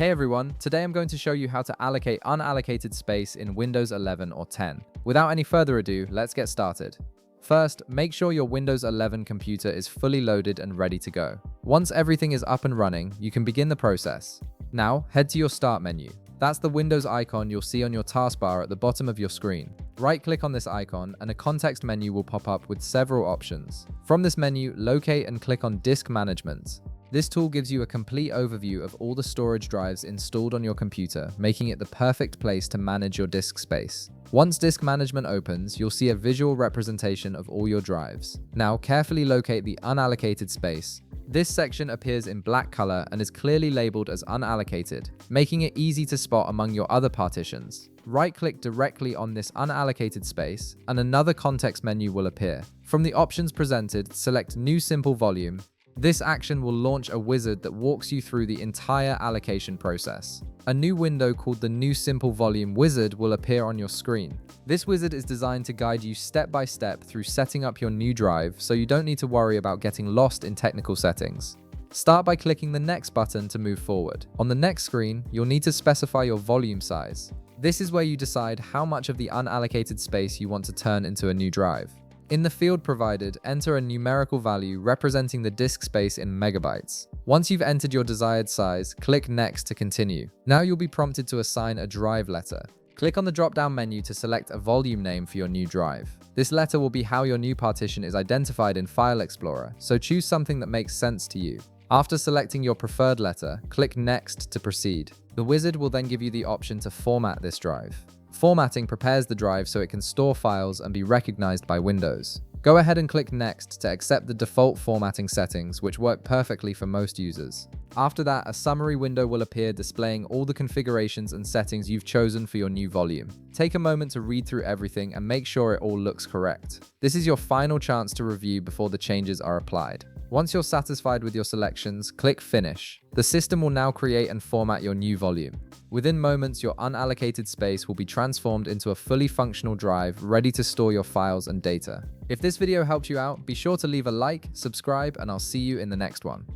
Hey everyone, today I'm going to show you how to allocate unallocated space in Windows 11 or 10. Without any further ado, let's get started. First, make sure your Windows 11 computer is fully loaded and ready to go. Once everything is up and running, you can begin the process. Now, head to your Start menu. That's the Windows icon you'll see on your taskbar at the bottom of your screen. Right-click on this icon and a context menu will pop up with several options. From this menu, locate and click on Disk Management. This tool gives you a complete overview of all the storage drives installed on your computer, making it the perfect place to manage your disk space. Once Disk Management opens, you'll see a visual representation of all your drives. Now, carefully locate the unallocated space. This section appears in black color and is clearly labeled as unallocated, making it easy to spot among your other partitions. Right-click directly on this unallocated space, and another context menu will appear. From the options presented, select New Simple Volume. This action will launch a wizard that walks you through the entire allocation process. A new window called the New Simple Volume wizard will appear on your screen. This wizard is designed to guide you step by step through setting up your new drive, so you don't need to worry about getting lost in technical settings. Start by clicking the Next button to move forward. On the next screen, you'll need to specify your volume size. This is where you decide how much of the unallocated space you want to turn into a new drive. In the field provided, enter a numerical value representing the disk space in megabytes. Once you've entered your desired size, click Next to continue. Now you'll be prompted to assign a drive letter. Click on the drop-down menu to select a volume name for your new drive. This letter will be how your new partition is identified in File Explorer, so choose something that makes sense to you. After selecting your preferred letter, click Next to proceed. The wizard will then give you the option to format this drive. Formatting prepares the drive so it can store files and be recognized by Windows. Go ahead and click Next to accept the default formatting settings, which work perfectly for most users. After that, a summary window will appear displaying all the configurations and settings you've chosen for your new volume. Take a moment to read through everything and make sure it all looks correct. This is your final chance to review before the changes are applied. Once you're satisfied with your selections, click Finish. The system will now create and format your new volume. Within moments, your unallocated space will be transformed into a fully functional drive ready to store your files and data. If this video helped you out, be sure to leave a like, subscribe, and I'll see you in the next one.